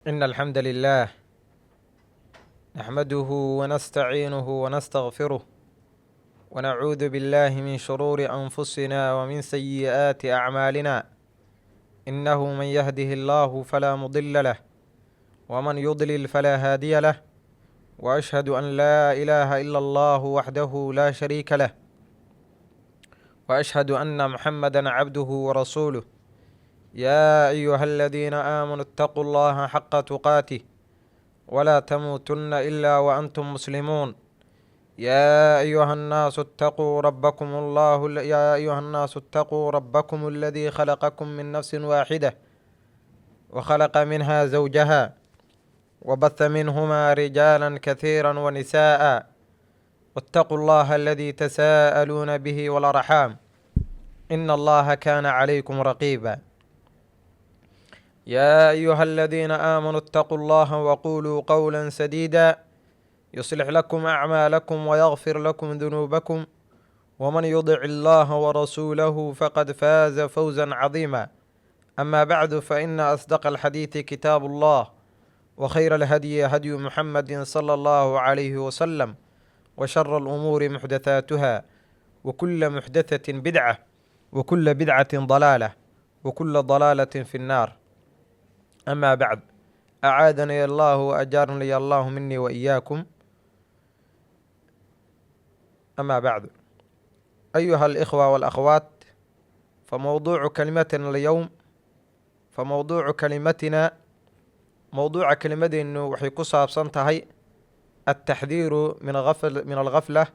إن الحمد لله نحمده ونستعينه ونستغفره ونعوذ بالله من شرور أنفسنا ومن سيئات أعمالنا. إنه من يهده الله فلا مضل له ومن يضلل فلا هادي له، وأشهد أن لا إله إلا الله وحده لا شريك له، وأشهد أن محمدا عبده ورسوله. يا أيها الذين آمنوا اتقوا الله حق تقاته ولا تموتن إلا وأنتم مسلمون. يا أيها الناس اتقوا ربكم الذي خلقكم من نفس واحدة وخلق منها زوجها وبث منهما رجالا كثيرا ونساء، واتقوا الله الذي تساءلون به والأرحام إن الله كان عليكم رقيبا. يا أيها الذين آمنوا اتقوا الله وقولوا قولا سديدا يصلح لكم أعمالكم ويغفر لكم ذنوبكم، ومن يطع الله ورسوله فقد فاز فوزا عظيما. أما بعد، فإن أصدق الحديث كتاب الله، وخير الهدي هدي محمد صلى الله عليه وسلم، وشر الأمور محدثاتها، وكل محدثة بدعة، وكل بدعة ضلالة، وكل ضلالة في النار. أما بعد، أعاذني الله وأجارني الله مني وإياكم. أما بعد، أيها الإخوة والأخوات، فموضوع كلمتنا اليوم موضوع كلمتنا إنه وحي كصابسان تهي التحذير من الغفلة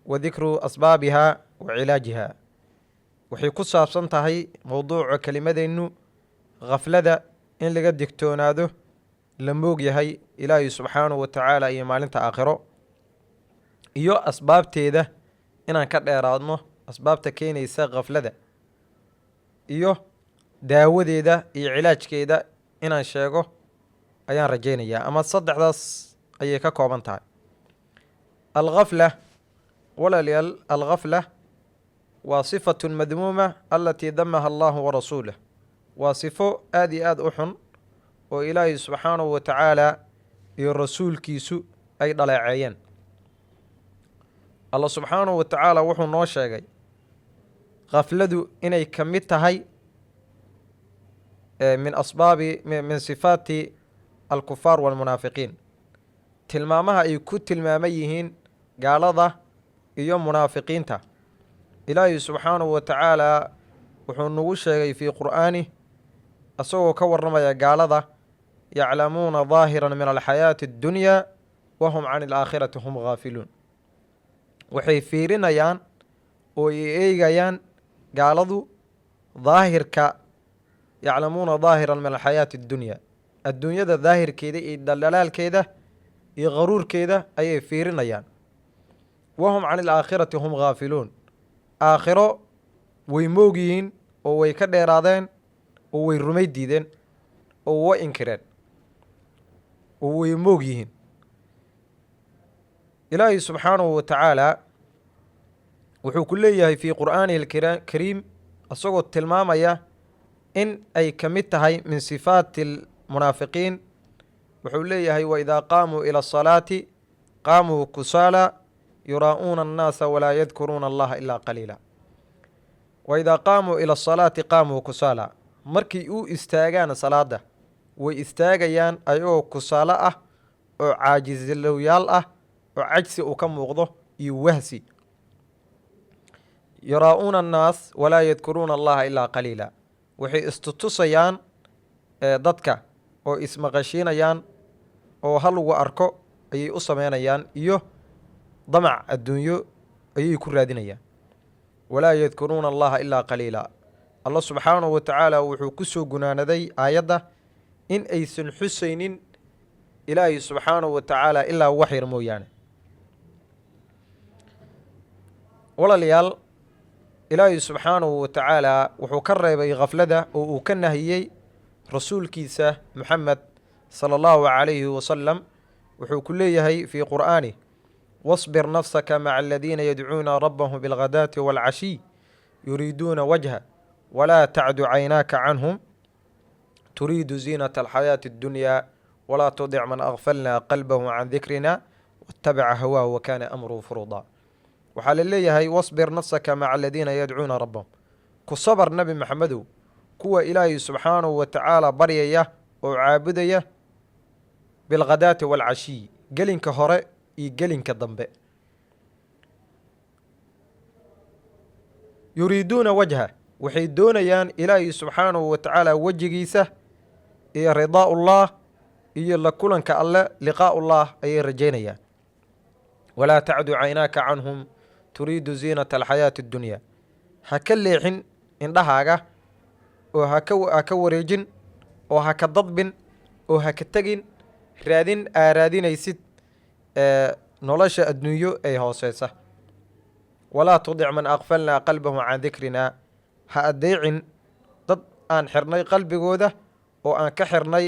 وذكر أسبابها وعلاجها. وحي كصابسان تهي موضوع كلمتنا إنه غفلة إن لقد دكتوناده لموق يهي إلهي سبحانه وتعالى إيا مالنتا آخره iyo asbaabteeda inaan ka dheeraadno, asbaabta keenaysa khaflada iyo daawadeeda iyo cilaajkeeda inaan sheego ayaan rajaynayaa. ama saddexdaas ayay ka kooban tahay. alghafla walaalayaal, alghafla waa sifatun madmuuma alatii damaha allahu warasuulah. waa sifo aad iyo aad u xun oo ilaahay subxaanahu wa tacaala iyo rasuulkiisu ay dhaleeceeyeen. allah subxaanahu wa tacaala wuxuu noo sheegay khafladu inay ka mid tahay min sifaati alkufaar waalmunaafiqiin, tilmaamaha ay ku tilmaaman yihiin gaalada iyo munaafiqiinta. ilaahi subxaanahu wa tacaala wuxuu nagu sheegay fii qur'aanih asagoo ka warramaya gaalada: yaclamuuna daahiran min alxayaati addunyaa wahum can alaakhirati hum gaafiluun. waxay fiirinayaan oo ay eegayaan gaaladu daahirka, yaclamuuna daahiran min alxayaati addunyaa, adduunyada daahirkeeda iyo dhaldhalaalkeeda iyo qaruurkeeda ayay fiirinayaan. wahum can alaakhirati hum gaafiluun, aakhiro way moog yihiin oo way ka dheeraadeen oo way rumay diideen oo way inkireen oo way moog yihiin. ilaahi subxaanahu wa tacaala wuxuu ku leeyahay fii qur'aanihi alkariim isagoo tilmaamaya in ay ka mid tahay min sifaati almunaafiqiin. wuxuu leeyahay: waidaa qaamuu ila asalaati qaamuu kusaala yuraa'uuna annaasa walaa yadkuruuna allaha ilaa qaliila. waidaa qaamuu ila asalaati qaamuu kusaala, markii u istaagaan salaada way istaagayaan ayagoo kusaalo ah oo caajizilowyaal ah oo cajsi uu ka muuqdo iyo wahsi. yuraa'uuna annaas walaa yadkuruuna allaha ilaa qaliila, waxay istutusayaan dadka oo ismaqashiinayaan oo hal lagu arko ayay u samaynayaan iyo damac adduunyo ayay ku raadinayaan. walaa yadkuruuna allaha ilaa qaliila. allah subxaanahu wa tacaala wuxuu ku soo gunaanaday aayadda in aysan xusaynin ilaahi subxaanahu wa tacaala ilaa wax yar mooyaane. walaalayaal, ilaahi subxaanahu wa tacaala wuxuu ka reebay khaflada oo uu ka nahiyey rasuulkiisa muxamed sala allahu calayhi wasalam. wuxuu ku leeyahay fii qur'aanih: wasbir nafsaka maca aladiina yadcuuna rabbahum bilghadaati waalcashiy yuriiduuna wajha walaa tacdu caynaaka canhum turiidu ziinata alxayaati اddunyaa walaa tudic man akfalnaa qalbahu can dikrina waatabaca hawaahu wakana amruhu furuuda. waxaa la leeyahay wasbir nafsaka maca aladiina yadcuuna rabbahum, ku sabar nebi maxamedow kuwa ilaahay subxaanahu wa tacaala baryaya oo caabudaya bilghadaati waalcashiyi, gelinka hore iyo gelinka dambe. yuriiduuna wajha, waxay doonayaan ilaahay subxaanahu wa tacaala wejigiisa iyo ridaa'ullah iyo la kulanka alle liqaa'ullah ayay rajaynayaan. walaa tacdu caynaaka canhum turiidu ziinata alxayaati اddunyaa, ha ka leexin indhahaaga oo ha ka wareejin oo ha ka dadbin oo ha ka tegin raadin aa raadinaysid nolosha adduunyo ee hooseysa. walaa tudic man akfalnaa qalbahu can dikrinaa, ha adeecin dad aan xirnay qalbigooda oo aan ka xirnay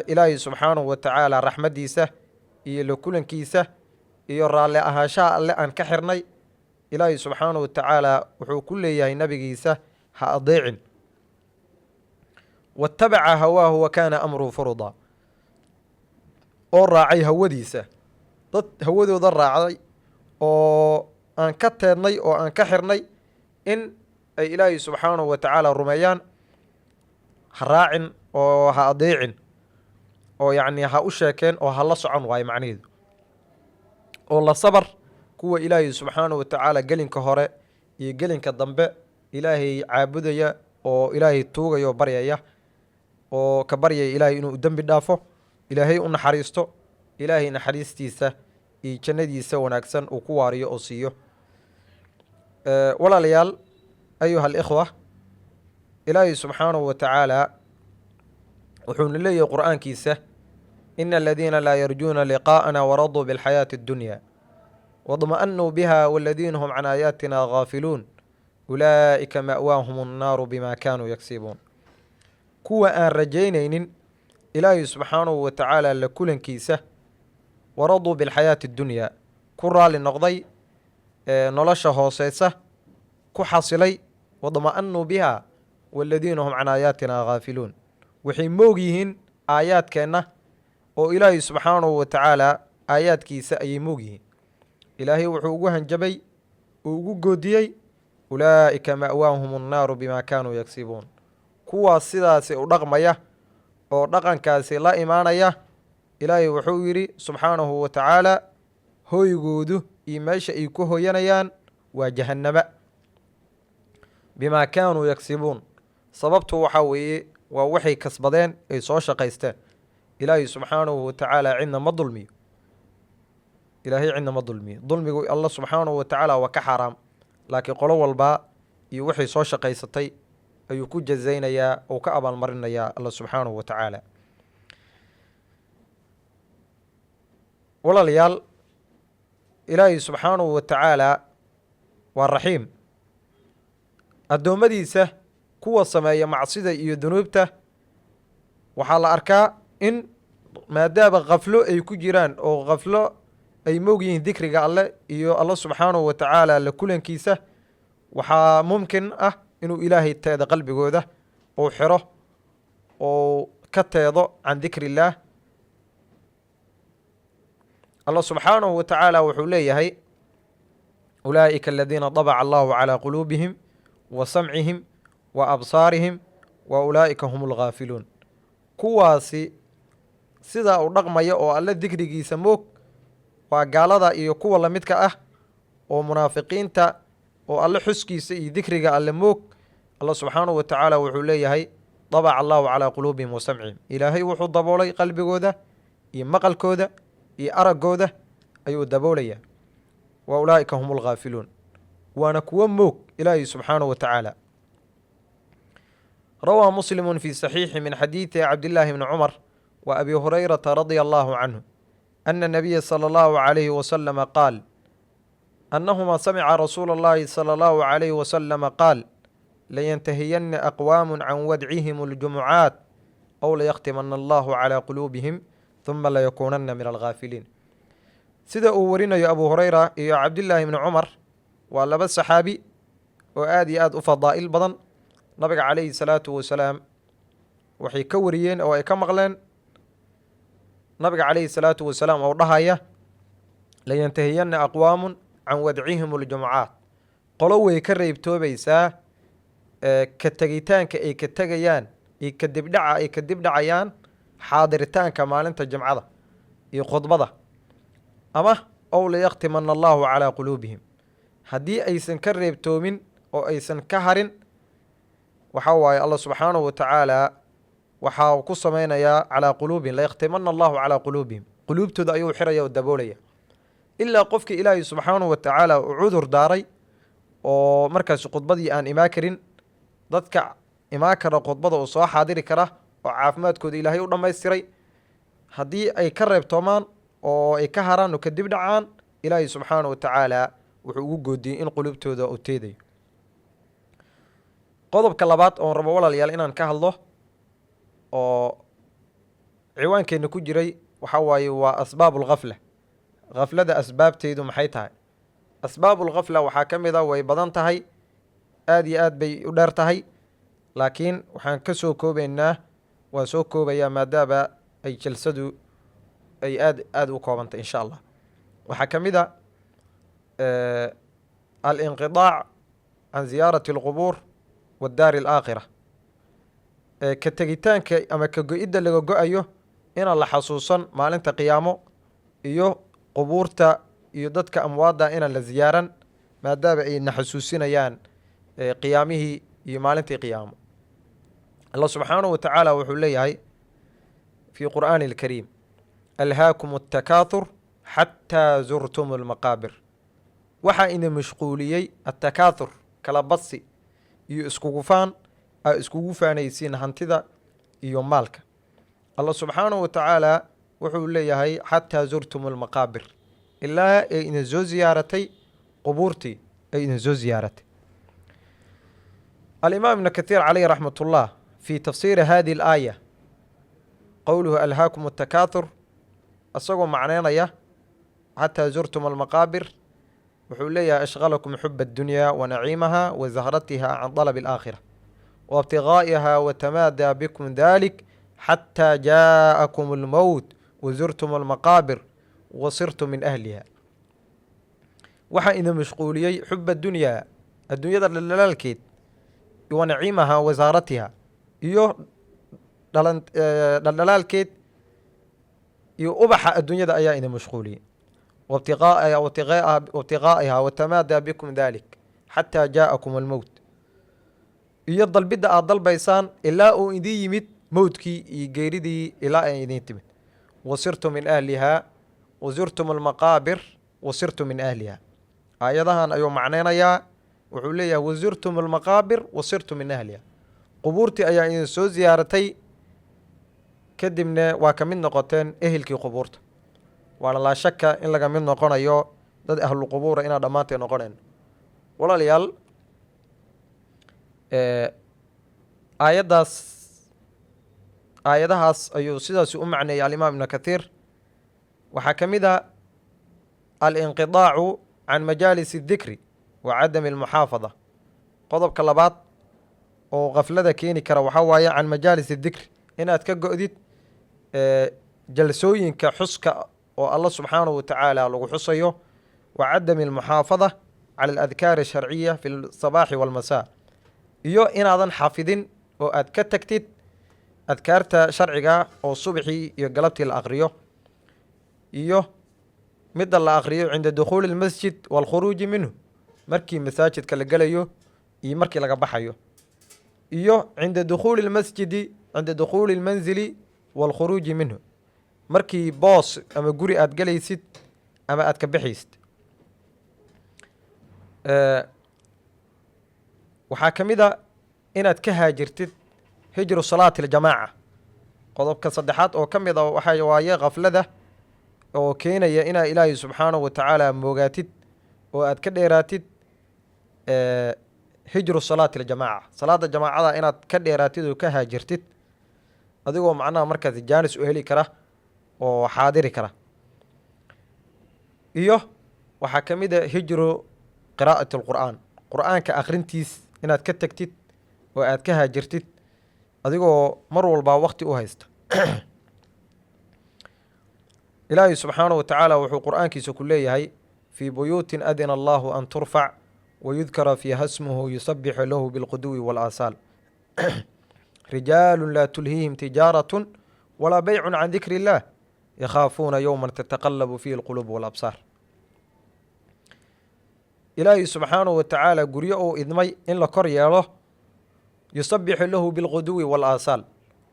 ilaahay subxaanahu wa tacaala raxmaddiisa iyo la kulankiisa iyo raalli ahaanshaha alle aan ka xirnay. ilaahay subxaanahu wa tacaala wuxuu ku leeyahay nabigiisa ha adeecin. waatabaca hawaahu wa kaana amruhu furuda, oo raacay hawadiisa, dad hawadooda raacday oo aan ka teednay oo aan ka xirnay in ay ilaahay subxaanahu wa tacaala rumeeyaan. ha raacin oo ha adeecin oo yacni ha u sheekeen oo ha la socon waayo macnaheedu. oo la sabar kuwa ilaahay subxaanahu wa tacaala gelinka hore iyo gelinka dambe ilaahay caabudaya oo ilaahay tuugaya oo baryaya oo ka baryaya ilaahay inuu dembi dhaafo, ilaahay u naxariisto, ilaahay naxariistiisa iyo jannadiisa wanaagsan uu ku waariyo oo siiyo. walaalayaal ayuha alikhwa, ilaahay subxaanahu wa tacaala wuxuuna leeyahay qur'aankiisa ina aladiina laa yarjuuna liqaa'ana waraduu bilxayaati اddunyaa wadma'anuu biha waladiina hum can aayaatina gaafiluun ulaa'ika ma'waahum annaaru bima kaanuu yagsibuun. kuwa aan rajaynaynin ilaahay subxaanahu wa tacaala la kulankiisa waraduu bilxayaati اddunyaa, ku raali noqday nolosha hooseysa, ku xasilay wadma'anuu biha waladiina hum can aayaatina gaafiluun, waxay moog yihiin aayaadkeenna oo ilaahay subxaanahu wa tacaala aayaadkiisa ayay moog yihiin. ilaahay wuxuu ugu hanjabay uu ugu goodiyey ulaa'ika ma'waahum annaaru bimaa kaanuu yagsibuun. kuwaas sidaasi u dhaqmaya oo dhaqankaasi la imaanaya, ilaahay wuxuu yidhi subxaanahu wa tacaala hoygoodu iyo meesha ay ku hoyanayaan waa jahannama. bimaa kaanuu yagsibuun, sababtu waxaa weeye waa waxay kasbadeen ay soo shaqaysteen. ilaahay subxaanahu wa tacaala cidna ma dulmiyo, ilaahay cidna ma dulmiyo. dulmigu alla subxaanahu wa tacaala waa ka xaaraam, laakiin qolo walbaa iyo waxay soo shaqaysatay ayuu ku jazaynayaa oo ka abaalmarinayaa alla subxaanahu wa tacaala. walaalayaal, ilaahay subxaanahu wa tacaala waa raxiim. addoommadiisa kuwa sameeya macsida iyo dunuubta waxaa la arkaa in maadaama khaflo ay ku jiraan oo khaflo ay moog yihiin dikriga alle iyo alla subxaanahu wa tacaala la kulankiisa, waxaa mumkin ah inuu ilaahay teeda qalbigooda uu xiro oo ka teedo can dikri illaah. allah subxaanahu wa tacaala wuxuu leeyahay ulaa'ika aladiina dabaca allahu calaa quluubihim wa samcihim wa absaarihim wa ulaa'ika hum alghaafiluun. kuwaasi sidaa u dhaqmaya oo alle dikrigiisa moog waa gaalada iyo kuwa lamidka ah oo munaafiqiinta oo alle xuskiisa iyo dikriga alle moog. allah subxaanahu wa tacaala wuxuu leeyahay dabaca allahu calaa quluubihim wa samcihim, ilaahay wuxuu daboolay qalbigooda iyo maqalkooda iyo araggooda ayuu daboolayaa. wa ulaa'ika hum alghaafiluun, waana kuwo moog ilaahay subxaanahu wa tacaala. rawaa muslimu fi saxiixi min xadiidi cabdillaahi bni cumar wa abi hurayrata radia allahu canhu ana nabiya sala allahu calayhi wasalama qaal anahuma samica rasuula allahi sala allahu calayhi wasalama qaal layantahiyanna aqwaamu can wadcihim aljumucaat aw layakhtimana allahu calaa quluubihim huma layakuunanna min alghaafiliin. sida uu warinayo abu hurayra iyo cabdillaahi bni cumar, waa laba saxaabi oo aad iyo aad u fadaa'il badan. nabiga calayhi salaatu wasalaam waxay ka wariyeen oo ay ka maqleen nabiga calayhi salaatu wasalaam oo dhahaya layantahiyanna aqwaamun can wadcihim aljumucaat. qolo way ka reebtoobaysaa ka tegitaanka ay ka tegayaan iyo kadibdhaca ay kadib dhacayaan xaadiritaanka maalinta jimcada iyo khudbada, ama ow layaktimana allahu calaa quluubihim. haddii aysan ka reebtoomin oo aysan ka harin, waxaa waaye allah subxaanahu wa tacaala waxaa ku samaynayaa calaa quluubihim, layaktimana allahu calaa quluubihim, quluubtooda ayuu xiraya oo daboolaya. ilaa qofkii ilaahay subxaanahu wa tacaala uu cudur daaray oo markaas khudbadii aan imaan karin, dadka imaan kara khudbada oo soo xaadiri kara oo caafimaadkooda ilaahay u dhammaystiray, haddii ay ka reebtoomaan oo ay ka haraan oo kadib dhacaan, ilaahay subxaanahu wa tacaala wuxuu ugu goodiyey in qulubtooda uu teedayo. qodobka labaad oon rabo walaalayaal inaan ka hadlo oo ciwaankeenna ku jiray waxaa waaye waa asbaabulghafla. khaflada asbaabteedu maxay tahay? asbaabulghafla waxaa ka mid a, way badan tahay, aada iyo aad bay u dheer tahay, laakiin waxaan ka soo koobaynaa, waan soo koobayaa maadaama ay jalsadu ay aada u koobantay insha allah. waxaa ka mid a alinqidaac can ziyaarati alqubuur waddaari alaakhira. ka tegitaanka ama ka go-idda laga go-ayo inaan la xasuusan maalinta qiyaamo iyo qubuurta iyo dadka amwaadda inaan la ziyaaran, maadaama ay na xasuusinayaan qiyaamihii iyo maalintii qiyaamo. allah subxaanahu wa tacaala wuxuu leeyahay fii qur'aani alkariim alhaakum attakaathur xataa zurtum almaqaabir. waxaa ina mashquuliyey attakaathur, kala badsi iyo iskugufaan aa iskugu faanaysiin hantida iyo maalka. allah subxaanahu wa tacaala wuxuu leeyahay xataa zurtum almaqaabir, ilaa ay idin soo ziyaaratay qubuurtii ay idin soo ziyaaratay. alimaam ibnu kathiir calayhi raxmat ullah fii tafsiiri hadihi alaaya qowluhu alhaakum attakaathur, isagoo macneynaya xataa zurtum almaqaabir, wuxuu leeyahay ashqalakum xuba addunyaa wa naciimaha wa zahratiha can dalabi alaakhira wa ibtigaa'iha wa tamaadaa bikum dalik xataa jaa'akum almowt wa zurtum almaqaabir wa sirtum min ahliha. waxaa idin mashquuliyey xuba adunyaa, adduunyada dhaldhalaalkeed, wa naciimaha wa zahratiha, iyo dhaldhalaalkeed iyo ubaxa adduunyada ayaa idin mashquuliyey. wabtigaa'iha watamaadaa bikum dalik xataa jaa'akum almowt, iyo dalbidda aad dalbaysaan ilaa uu idin yimid mowdkii iyo geeridii ilaa ay idin timid. wasirtum min ahliha wazurtum almaqaabir wasirtum min ahliha. aayadahan ayuu macneynayaa, wuxuu leeyahay wazurtum almaqaabir wasirtum min ahliha, qubuurtii ayaa idin soo ziyaaratay kadibna waa ka mid noqoteen ehelkii qubuurta. waana laa shaka in laga mid noqonayo dad ahlu qubuura inaan dhammaanteen noqonayno. walaalayaal, aayadahaas ayuu sidaas u macneeyey alimaam ibnu kathiir. waxaa ka mid a alinqidaacu can majaalis اdikri wa cadami almuxaafada. qodobka labaad oo khaflada keeni kara waxaa waaye can majaalis اdikri, inaad ka go-did jalsooyinka xuska oo allah subxaanahu wa tacaala lagu xusayo, wa cadami almuxaafada cala aladkaari asharciya fi lsabaaxi walmasaa, iyo inaadan xafidin oo aad ka tagtid adkaarta sharciga oo subxii iyo galabtii la aqriyo, iyo midda la aqriyo cinda dukhuuli almasjid waalkhuruuji minhu, markii masaajidka la gelayo iyo markii laga baxayo, iyo cinda dukhuuli almasjidi cinda dukhuuli almanzili waalkhuruuji minhu, markii boos ama guri aad gelaysid ama aad ka baxaysid. waxaa ka mid a inaad ka haajirtid hijru salaati aljamaaca. qodobka saddexaad oo ka mid a waxaa waaye khaflada oo keenaya inaa ilaahay subxaanahu wa tacaala moogaatid oo aad ka dheeraatid hijru salaati aljamaaca, salaada jamaacada inaad ka dheeraatid oo ka haajirtid, adigoo macnaha markaas jaanis u heli kara oo xaadiri kara. iyo waxaa ka mid a hijru qiraa'ati alqur'aan, qur'aanka akhrintiis inaad ka tagtid oo aad ka haajirtid, adigoo mar walbaa waqti u haysta. ilaahay subxaanahu wa tacaala wuxuu qur'aankiisa ku leeyahay fii buyuutin adina allahu an turfac wayudkara fiiha smuhu yusabixu lahu bilquduwi walaasaal rijaalu laa tulhiihim tijaaratun walaa beycun can dikri illaah yakhaafuuna yowman tataqallabu fiihi alquluub walabsaar. ilaahay subxaanahu wa tacaala guryo uu idmay in la kor yeelo yusabixu lahu bilquduwi walaasaal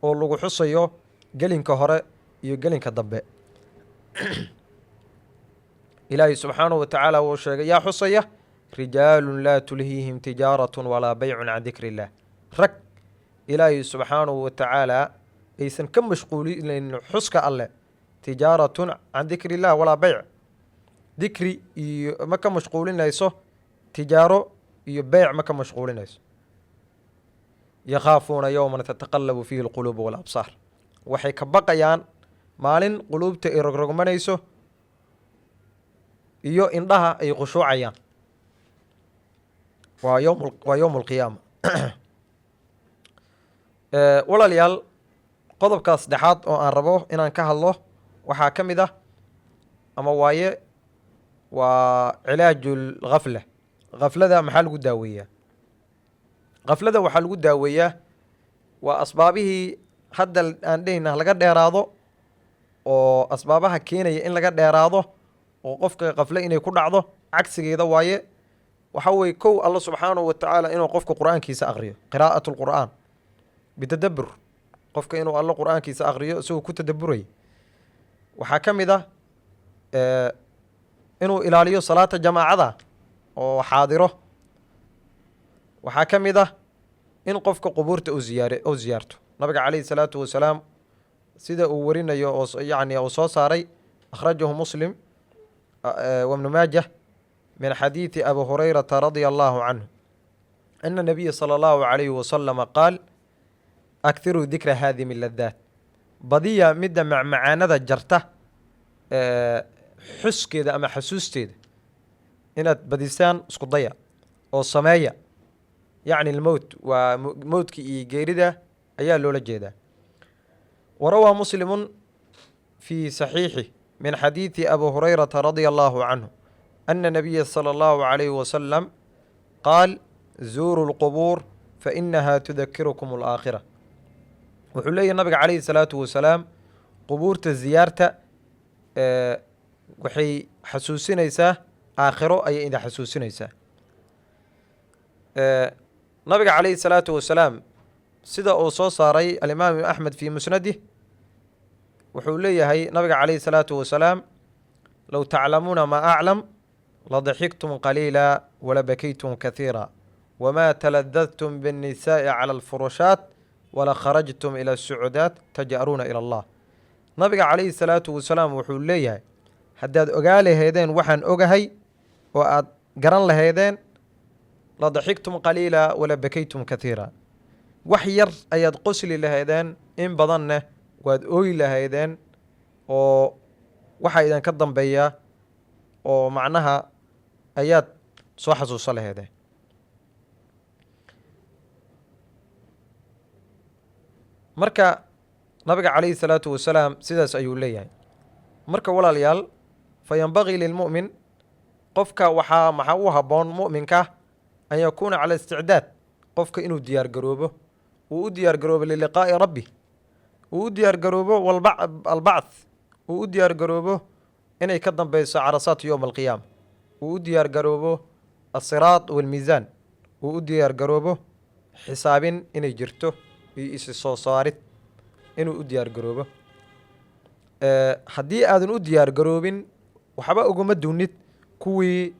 oo lagu xusayo gelinka hore iyo gelinka dambe. ilaahay subxaanahu wa tacaala wuu sheegay yaa xusaya rijaalun laa tulhiihim tijaaratun walaa beycun can dikri illaah, rag ilaahay subxaanahu wa tacaala aysan ka mashquulinayn xuska alleh, tijaaratun can dikri illah walaa beyc, dikri iyo ma ka mashquulinayso, tijaaro iyo beyc ma ka mashquulinayso. yakhaafuuna yowman tataqallabu fiihi alquluubu walabsaar, waxay ka baqayaan maalin quluubta ay rogrogmanayso iyo indhaha ay khushuucayaan. waa yowm alqiyaama. walaalayaal, qodobka saddexaad oo aan rabo inaan ka hadlo waxaa ka mid ah ama waaye waa cilaaju lghafla. khaflada maxaa lagu daaweeyaa? khaflada waxaa lagu daaweeyaa waa asbaabihii hadda aan dhehayna laga dheeraado, oo asbaabaha keenaya in laga dheeraado oo qofka khafle inay ku dhacdo cagsigeeda waaye. waxa weye kow alla subxaanahu wa tacaala inuu qofka qur'aankiisa aqriyo, qiraa'atu lqur'aan bitadabbur, qofka inuu alla qur'aankiisa aqriyo isagoo ku tadabburaya. waxaa ka mid ah inuu ilaaliyo salaata jamaacada oo xaadiro. waxaa ka mid ah in qofka qubuurta u ziyaarto. nabiga calayhi salaatu wasalaam sida uu warinayo oo yacni uu soo saaray akhrajahu muslim wabnu maajah min xadiidi abi hurayrata radia allahu canhu ana nabiya sala allahu calayhi wasalama qaal akhiruu dikra haadimi ladaat, badiya midda macmacaanada jarta xuskeeda ama xasuusteeda inaad badisaan isku daya oo sameeya. yacni almowt waa mowdka iyo geerida ayaa loola jeedaa. warawaa muslimun fii saxiixih min xadiidi abi hurayrata radia allahu canhu ana nabiya sala allahu calayhi wasalam qaal zuuru lqubuur fainaha tudakirukum alaakhira. wuxuu leeyahy nabiga calayhi salaatu wasalaam qubuurta ziyaarta waxay xasuusinaysaa aakhiro, ayay idin xasuusinaysaa. nabiga calayhi salaatu wasalaam sida uu soo saaray alimaam axmed fii musnadih wuxuu leeyahay nabiga calayhi salaatu wasalaam low taclamuuna maa aclam ladaxiktum qaliila walabakaytum kathiira wamaa taladadtum biاnnisaa'i cala alfurushaat wala kharajtum ila asucudaat taj'aruuna ila allah. nabiga calayhi salaatu wasalaam wuxuu leeyahay haddaad ogaa laheedeen waxaan ogahay oo aad garan laheedeen ladaxiktum qaliila walabakaytum kathiira, wax yar ayaad qosli lahaydeen, in badanna waad ooyi lahaydeen oo waxaa idinka dambeeya oo macnaha ayaad soo xasuuso laheedeen. marka nabiga calayhi salaatu wasalaam sidaas ayuu leeyahay. marka walaalayaal, fa yanbagii lilmu'min, qofka maxaa u habboon mu'minka an yakuuna cala isticdaad, qofka inuu diyaar garoobo, uu u diyaar garoobo liliqaa'i rabbi, uu u diyaar garoobo albacth, uu u diyaar garoobo inay ka dambeyso carasaat yowma alqiyaama, uu u diyaar garoobo asiraad walmiisaan, uu u diyaar garoobo xisaabin inay jirto iyo isi soo saarid inuu u diyaar garoobo. haddii aadan u diyaar garoobin waxba uguma duunid kuwii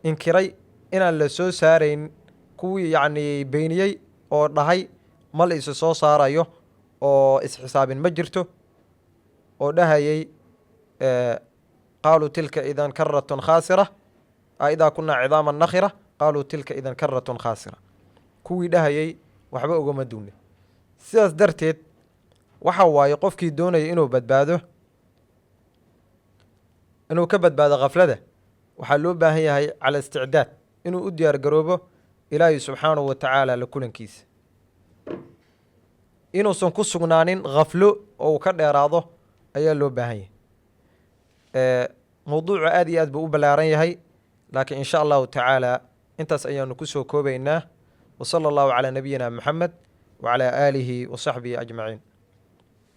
inkiray inaan la soo saarayn, kuwii yacni beeniyey oo dhahay ma la isi soo saarayo oo isxisaabin ma jirto, oo dhahayay qaaluu tilka idan karatun khaasira idaa kunaa cidaama nakhira qaaluu tilka idan karatun khaasira, kuwii dhahayay waxba ugama duunid. sidaas darteed waxa waaye qofkii doonaya inuu badbaado, inuu ka badbaado khaflada, waxaa loo baahan yahay cala isticdaad, inuu u diyaar garoobo ilaahay subxaanahu wa tacaala la kulankiisa. inuusan ku sugnaanin khaflo oo uu ka dheeraado ayaa loo baahan yahay. mawduucu aad iyo aad buu u ballaaran yahay, laakiin insha allahu tacaala intaas ayaanu ku soo koobaynaa. wa sala allahu calaa nabiyina moxamed wacalaa aalihi wa saxbihi ajmaciin.